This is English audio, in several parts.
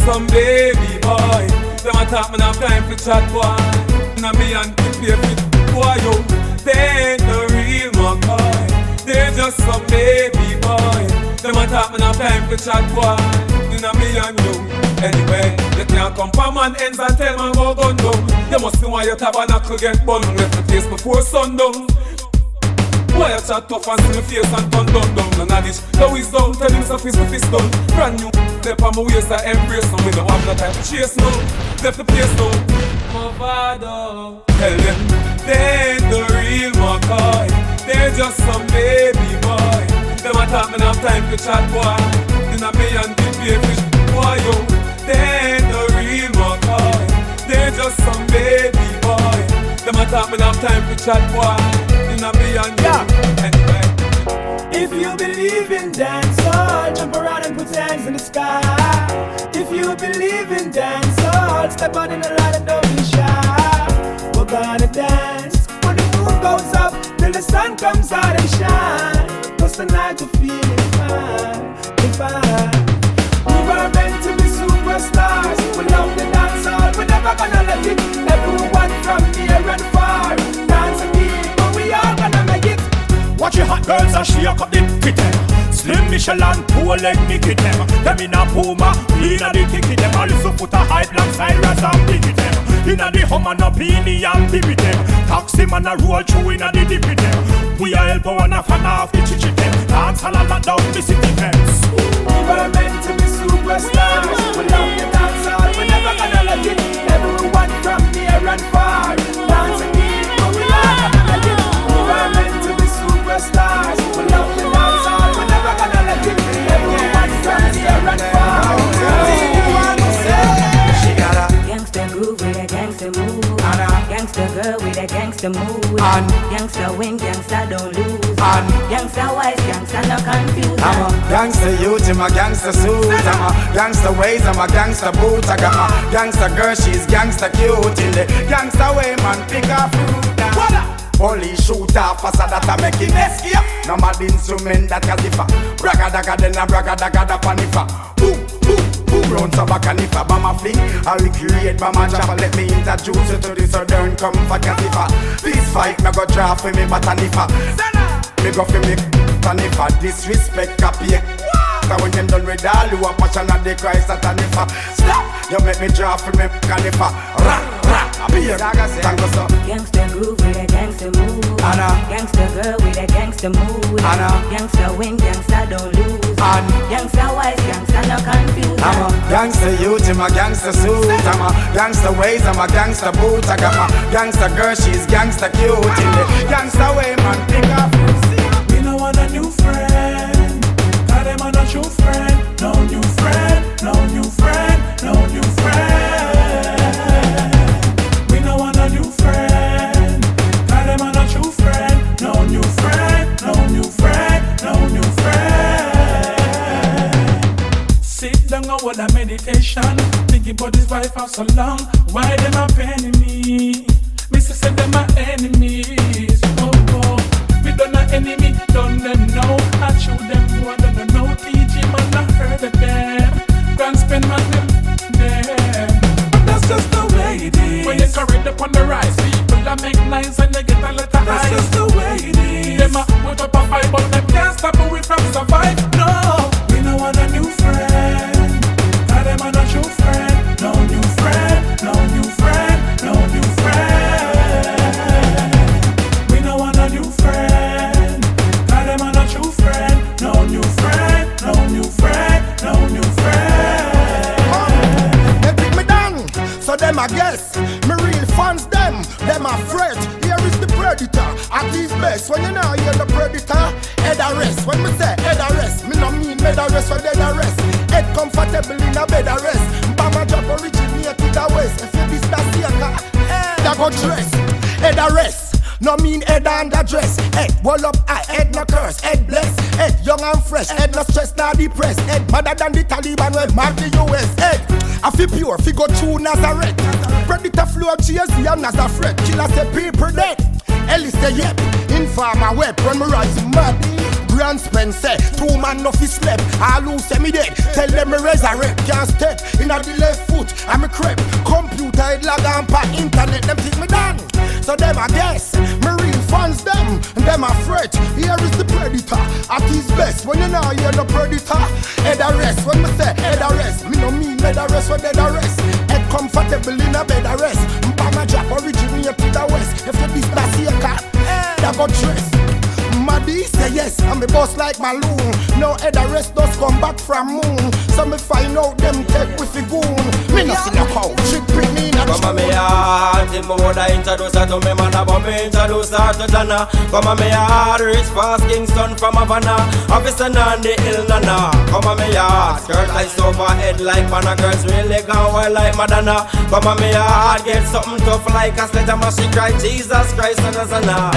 Some baby boy, them a talk, me no have time for chat boy. Now me and Kiprich, boy yo, they ain't the real McCoy. They're just some baby boy. Them a talk, me no have time for chat boy. Now me and you, anyway, you can't come from man ends and tell man go gun down. You must see why your tabernacle get bun. Left the place before sundown. Boy, I chat tough and see me face and turn down. None of this, the wisdom, tell him so fist to fist done. Brand new, step on my waist, I embrace them. We don't have no time to chase no, left the place now. Movado. Tell them, they ain't the real McCoy. They're just some baby boy. Them a talk, me no have time to chat boy. Then I me and Kiprich, boy yo. They ain't the real McCoy. They're just some baby boy. Them a talk, me no have time to chat boy. Me and you. Anyway. If you believe in dancehall, jump around and put hands in the sky. If you believe in dancehall, step out in the light and don't be shy. We're gonna dance when the moon goes up till the sun comes out and shine. Cause tonight we're feeling fine, fine. We were meant to be superstars. We love the dancehall, we're never gonna let it. Everyone from near and far, dance and all gonna make it. Watch your hot girls and shake up the kitten. Slim Michelin, poor leg Nicky them. Them in a Puma, lean a the ticket them. All is put a high black Cyrus and biggie them. In a the Hummer, no beenie and bibi them. Taxi man a roll through in a the dippy them. We a help one a fan off the chichi them. Dance all a lot down the city fence. We were meant to be superstars. We love the dancehall, we never gonna let it. Everyone from near and far, dance and keep, but we all gonna let it. We're meant to be superstars. We love the dancehall, we're never gonna let it. Everyone from near and far. She got a gangster groove with a gangster move. Gangster girl with a gangster mood. Gangster win, gangster don't lose. Gangster wise, gangster no confused. I'm a gangster youth in my gangster suit. I'm a gangster ways, I'm a gangster boot. I got my gangster girl, she's gangster cute. In the gangster way, man, pick her fruit. Police shoot off faster that I make him escape. No mad instrument that casifa. Braga daga then a braga daga da panifa. Boom, boom, boom, round so back and if a bama fling I recreate bama chopper. Let me introduce you to the southern comfort casifa. Peace fight, me go draw for me batanifa. Me go for me tanifa. Disrespect copy. So when them done with all you a passion of the Christ satanifa. Stop, you make me draw for me canifa. Ra, ra. Gangster groove with a gangster move. Gangster girl with a gangster mood. Gangster win, gangster don't lose. Gangster wise, gangster no confused. I'm a gangster youth in my gangster suit. I'm a gangster ways, I'm a gangster boot. I got my gangster girl, she's gangster cute. In the gangster way, man, pick up. We no want a new friend. Got them on a true friend. No new friend, no new friend, no new friend. down a whole of meditation. Thinking about this wife for so long. Why them a penny me? Me say them a enemies. Oh, oh. We don't know enemy, don't them know. I show them who I don't know. Teach him and I heard of them. Grand spend man them. That's just the way it is. When you correct up on the rise, people that make nice and they get a lot of eyes. That's just the way it is. Them a put up a fight, but them can't stop away from survive. No, we don't want a new friend. Tell them I'm a true friend. No new friend, no new friend, no new friend. We don't want a new friend. Tell them I'm a true friend. No new friend, no new friend, no new friend. So them a guess, me real fans them afraid. Here is the predator, at his best. When you know you're the predator, head arrest. When me say head arrest, me no mean bed arrest or dead arrest. Head comfortable in a bed arrest. Bama drop originate to the west. If you this the seeker, that go dress. Head arrest. No mean head underdress. Head wall up high, head no curse. Head blessed, head young and fresh. Head no stress, not depressed. Head madder than the Taliban when mark the US. Head I feel pure, figure true Nazareth. Predator flow Jay-Z and Nazareth. Killer say people dead. Ellis say yep. Informer web when me rise mad. Grand Spence say 2 man no fi slept. All who say me dead, tell them me resurrect. Can't step in a the left foot. I'm a crep. Computer head log and pa internet. Them think me done. So them a guess. Me real fans them afraid. Here is the predator at his best. When you know you're the predator, head arrest. When me say head arrest, me no mean head arrest or dead arrest. Head comfortable in a bed arrest. Mpama drop originate to the west. If you this that's your car, that go trace. Maddy say yes, and me boss like Malone. No head arrest does come back from moon. So me find out them take with the goon. Me no see no cow, trick bring me in a come on me heart, him woulda introduce her to me mother, but me introduce her to Jana. Come on me heart, rich fast Kingston from Havana. Officer Nandi Il Nana. Come on me heart, skirt eyes over head like mana. Girls really gone well like Madonna. Come on me heart, get something tough like a sledgehammer. She cry Jesus Christ and a Zana.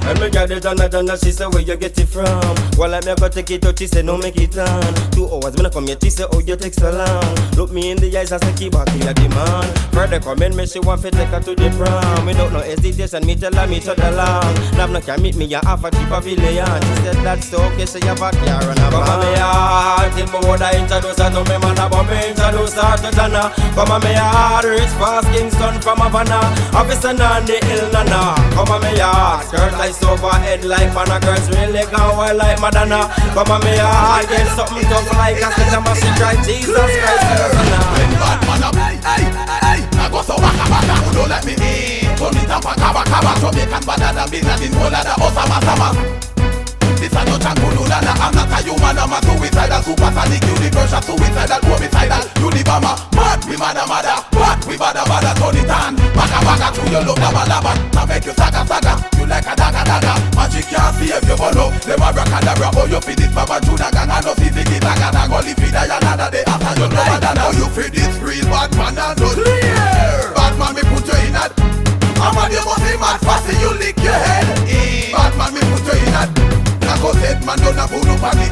When me get it Jana, she say where you get it from. Well I me go take it out, she say no make it on. 2 hours when I come here, she say oh you take so long. Look me in the eyes and say kebarky a demand. Further comment me she want to take her to the prom. Me don't know hesitation, me tell her me to the long. Now no can meet me ya half a cheap pavilion. She said that's okay, she have a car and a van. Come on me heart, him woulda introduce her to me mother, but me introduce her to Jana. Come on me heart, rich fast Kingston from Havana. Officer Nandi Il Nana. Come on me heart, skirt eyes over head like mana. Girls really gone well like Madonna. Come on me heart, get something tough like a sledgehammer. She cry Jesus Christ and a Zana. Bad man up, hey, I go so baka, who don't let me in. Turn it up a kaba, Jamaican badder than Bin Laden, Bolada, Osama. This a no Changululana, I'm not a human, I'm a suicidal, supersonic, universal, suicidal, homicidal, Unibama, mad, we mad, bad, we bada, turn it on, baka, to your love, lava, now make you saga, you like a daga, magic can't see if you follow, them a rock, oh you feed this Baba Juna gang, I know see the gaga, go live it another day after you know badana, oh you feed this real bad man, and no clear, bad man, me put you in that, I'm a the most mad, fast, you lick your head, bad man, me put you in that, go said man don't have no panic.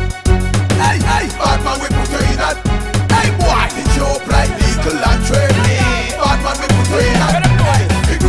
Hey, bad man we put you in that. Hey boy, it's your like legal and training. Bad man we put you in that.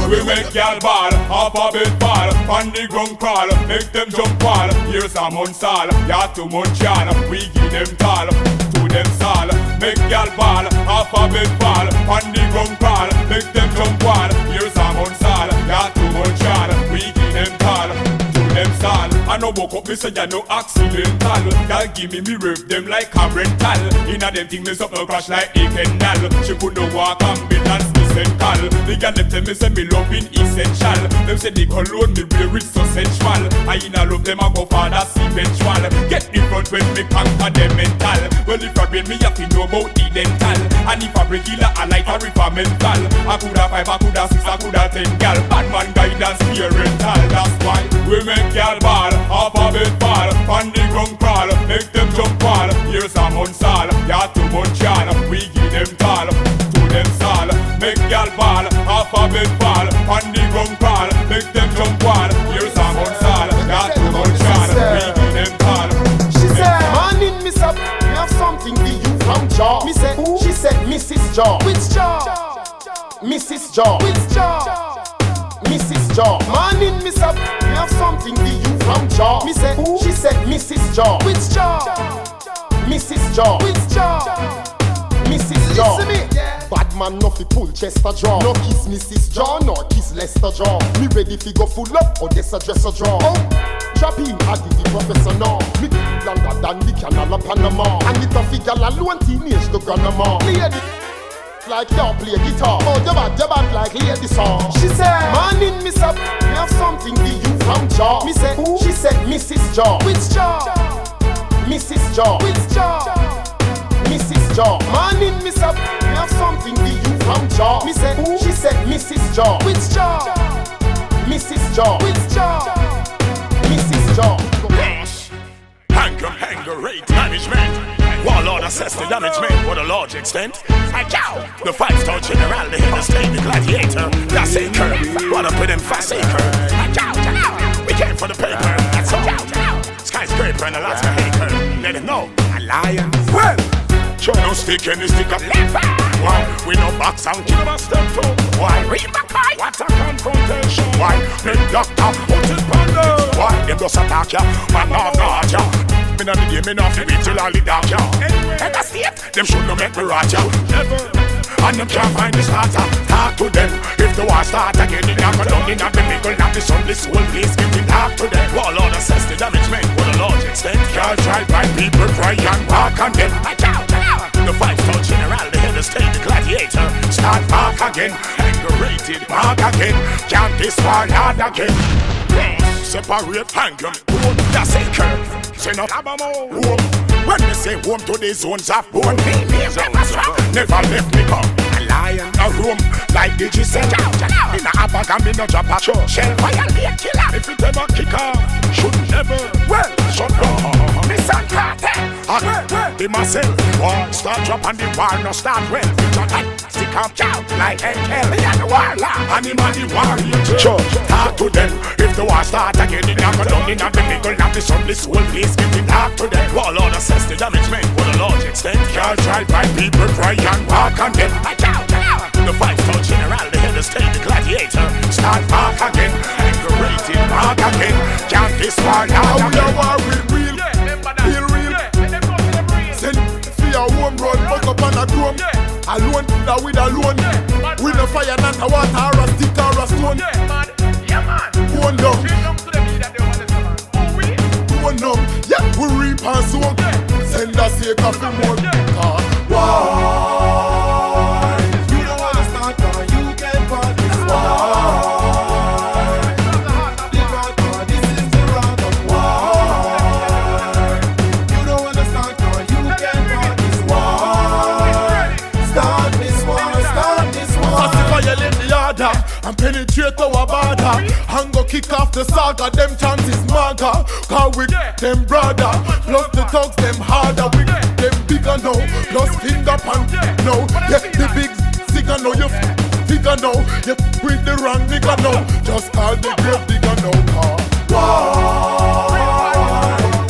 We make y'all ball, half a bit ball, on the ground crawl, make them jump wall. Here's a Monsal, ya to Monchan, we give them tall, to them sal. Make y'all ball, half a bit ball, on the ground crawl, make them jump wall. Here's a Monsal, ya to Monchan, we give them tall, to them sal. I no woke up, me say ya no accidental. Y'all give me rev them like a rental. Inna them thing me something crash like a canal. She could no walk ambulance, me send call. The girl them tell me say me loving essential. Them say the cologne me wear it so sensual. I inna love them I go for that eventual. Get in front when me conquer them mental. Well if I brain me have to know about the dental. And if I break killer I like a river mental. I coulda 5, I coulda 6, I coulda 10 gal. Bad man guidance parental. That's why we make gal ball. Half a bit ball, on the ground crawl, make them jump wall. Here's a Monsal, ya to Monchan, we give them tall, to them sal. Make y'all ball, half a bit ball, on the ground crawl, make them jump wall. Here's a Monsal, ya to Monchan, we give them tall. She said, man in me up, we have something for you from jaw. Me say, she said Mrs. Jaw. Which jaw? Mrs. Jaw. Which jaw? Mrs. Jaw. Morning, Miss Up. Me have something for you from Jaw. Me say, she said Mrs. Jaw. Which jaw? Mrs. Jaw. Which jaw? Mrs. Jaw. Listen me. Bad man no fi pull Chester jaw. No kiss Mrs. Jaw, nor kiss Lester jaw. Me ready fi go full up or this a dresser jaw. Oh, drop in, I did the professor now. Me longer than the canal of Panama. And it a figure alone teenage to grandma. Lady, like y'all play guitar. Oh, you bad like lady song. She said, morning Miss Up, me have something for you from Jaw. Me say, she said Mrs. Jaw. Which jaw? Mrs. Jaw. Which jaw? Mrs. Jaw. Morning Miss Up, me have something for you from Jaw. Me say, she said Mrs. Jaw. Which jaw? Mrs. Jaw. Which jaw? Mrs. Jaw. Anger, rate management. Warlord assess the damage made for the large extent. The 5-star general, the head of state, the gladiator, that's acre. What up with them fast acre? We came for the paper, that's all. Skyscraper and a lot of acre. Let it know, a lion. Well, show no stick and the stick up. Why? We no box and kill a step two. Why? Read mccoy. What a confrontation. Why? Make doctor put it ponder. Why? Them just attack ya, man not dodge ya. Me not the game, me not fi wait till all the dark ya. Head a state, them should no make me rot ya. Never. And them can't find the starter. Talk to them. If the war start again, it not go down in the middle. Not the sun, this whole place give me talk to them. Warlord assess the damage made for the large extent. Cars drive by, people cry and walk on them. The 5-star general, the head of state, the gladiator. Start mark again, anger-rated, mark again. Can't this war hard again. Separate anger, home, that's a curve. Send up home. When they say home to the zones of bone, never left me come. A lion, a room, like Digi said. In a bag and me no drop a shell violate killer. If it ever kick off, should never. Well, shut down. Miss and kartel. Be myself. War start drop and the war no start well. It's not like stick up out like hell. Me and the war la. Animal the warrior. Sure. Talk to them. If the war start again, it not go down in the middle. Not the sun, this whole place give me talk to them. Warlord assess the damage made for the large extent. Cars drive by, people cry and walk on them. The 5-star general, the head of state, the gladiator. Start mark again, anger-rated, mark again. Can't this war now again. War with real, real. Send for your home run, buck up on a drum. Alone, that with alone. We no fire, not a water, or a stick, or a stone. One down. One down. Yeah, we reap and soak. Send us a coffee more. War. You don't wanna start, or you can part this war. This is the round of war. You don't wanna start, or you can part this war. Start this war, start this war. As if I violate the order and penetrate our border and go kick off the saga. Them chances maga, cause we them brother. Plus the thugs them harder. We them bigger now. Plus finger pan now. Yeah, the big zigger now. You figure now. You with the wrong nigga now. Just call the grave digger now. War.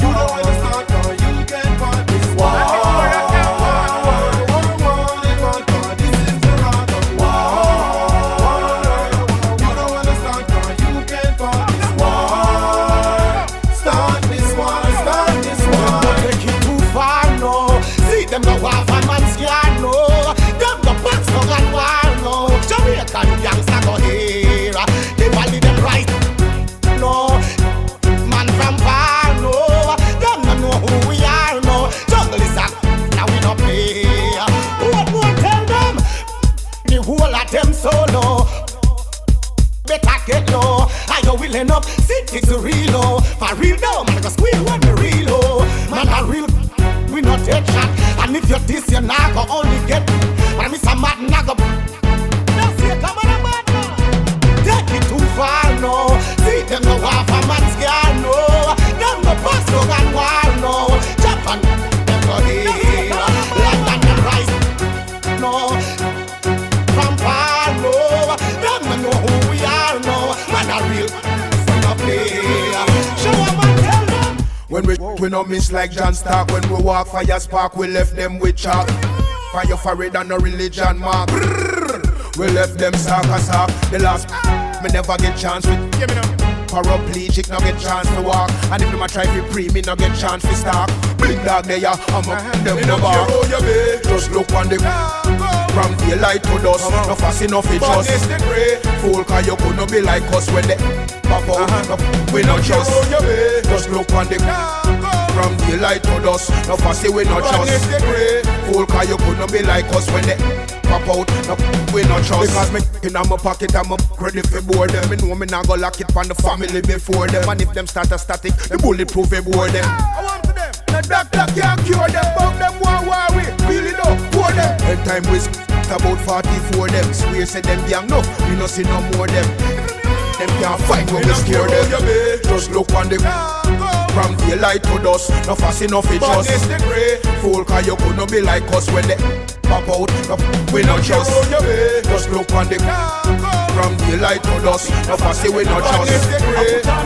You don't wanna start now. You can fight this war. This is the round of war. You don't wanna start now. You can fight this war. Start this war. Start this war. Don't take it too far no. See them no half a man's scar no. Them no box no gun war no. Jamaican gangsta go here. They value them right. No, man from far, no. Them no know who we are, no. Jungle is a now we no play. What more tell them? The whole of them solo. Better get low. Are you willing up? City to real low. For real though, man go squeal when we real low. Man a real, we not take shot. And if you're this, you're not go only get. But I miss a mad nago. That's it, come on, man. Take it too far, no. See them no half a man's scar, no. Them no pass no gun war, no. Japan, them go here. London them rise, no. From far, no. Them no know who we are, no. Man a real, we no play. Show 'em and tell them. When we no miss like John Stark. When we walk fire spark, we left them with chalk. on your forehead and no religion mark. We left them sock. The last me never get chance with. Give me now. Paraplegic no get chance to walk. And if them a try to pre me no get chance to stalk. Big dog there ya, I'm up them no bar. Just look on the from daylight to dusk. No fast enough it just fool cause you could not be like us when they pop out. We not just look on the from daylight to dusk. No fast we not just fool cause you could not be like us when they pop out. No, we not trust. Because me in my pocket I'm ready for board them. Me know me not go lock it on the family before them. And if them start a static, the bulletproof they board them. I want to them. The doctor can't cure them. But them war we really don't pour them. Every time we about 44 them. Swear say them young enough. We no see no more them. Them can't fight when we scare them. Just look on the from daylight to dusk. No fast enough it just fool cause you could not be like us when they pop out. We not just look on the from daylight to dusk. No fast we not just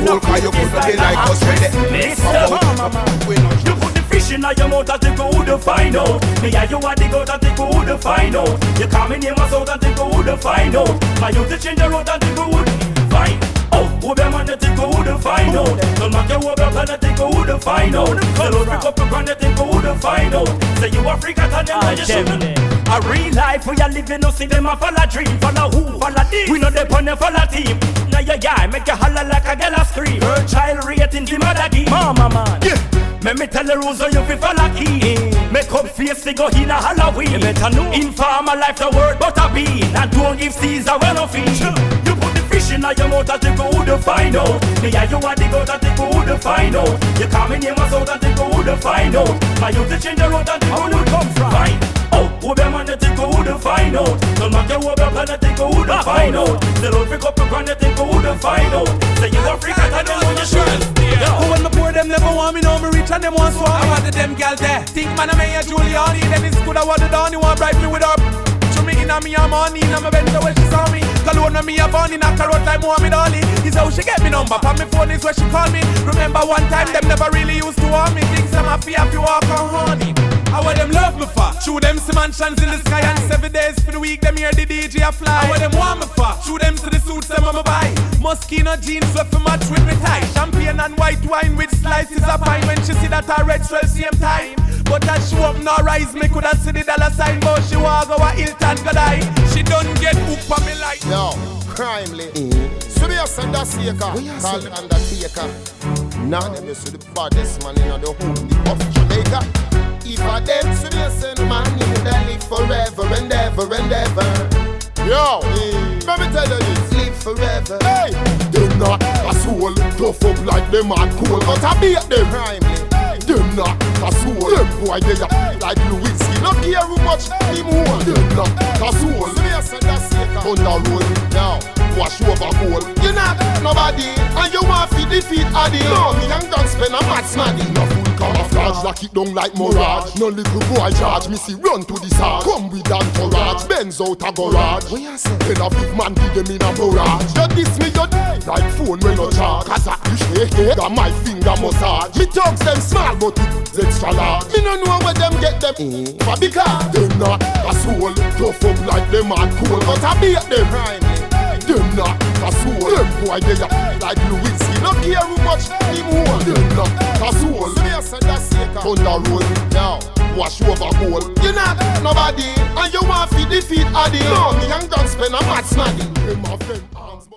fool cause you could not be like us when they pop out. We not just. Fish in your mouth and think who to find out. Me and you are the goat and think who to find out. You call me name us out and think who to find out. My youth to change the road and think who to find out. Who be man to think who to find out. Don't matter who be plan and think who to find out. The Lord pick up your grand and think who to find out. Say you African and them you shouldn't. A real life we are living, no see them a follow dream. Follow who, follow this. We know they pon a follow team. Now yeah, make you holler like a girl a scream. Her child rating the mother game. Mama man, yeah. Me tell the rules so you fi follow key. Make up face to go in a Halloween. You better know. Inform a life the word but a bean. And don't give Caesar well no fee. You put the fish in your mouth and think who to find out. Me and you are the goat and think who to find out. You call me name us out and think who to find out. My youth to change the road and think who to come from. Find out who be man to think who to find out. Don't matter who be plan to think who to find out. The Lord pick up your grand and think who to find out. Say you African and them you should. Who when me poor them never want me know me rich and them want swap. I wanted them gal there. Think man I may a Giuliani. Then it's good I want it down. You want bribe me with her. Show me in a me a money. In a me Benz where she saw me. Cologne on me a bunny. In a carrot like Mohammed Ali. Is how she get me number. But me phone is where she call me. Remember one time them never really used to want me. Things I'm happy if you walk on honey. I want them love me for. Shoot them some mansions in the sky. And 7 days for the week them hear the DJ a fly. I want them want me for. Shoot them to the suits them I'ma buy. Moschino jeans sweat for match with me tie. Champagne and white wine with slices of pine. When she see that I red swell same time. But as she up no rise me coulda see the dollar sign. But she walk over Hilton go die. She don't get hooked on me like. Yo, crimely. So me a send a seeker. Call Undertaker. Now them you see the baddest man in the whole of Jamaica. If I them so me a send man you woulda live forever and ever and ever. Yo, let me tell you this. Live forever. Hey, them not a soul tough up like them are cool, but I beat them. Crimely. Them not a soul. Them boy they are like Lewinsky. Not care how much him hold. Them not a soul. So me a send a seeker. On the road now. Wash over goal. You not nobody, and you want to defeat Addy. No, me and guns spend a mad smaddy. No full camouflage, lock it down like Mirage. No little boy charge, me see run to the side. Come with entourage, Benz out a garage. Then a big man give them in a barrage. You diss me, you like phone when no charge. Cause I push got my finger massage. Me thugs them small, but it's extra large. Me no know where them get them for because them not a soul. Tough up like them and cool, but I beat them. Them not a soul. Them boy they are like Lewinsky. Not care how much him hold. Them not a soul. So me a send a seeker. On the road now. Wash over goal. You not nobody, and you want to defeat Addy. No, me and guns spend a mad snaggy. Them have them arms.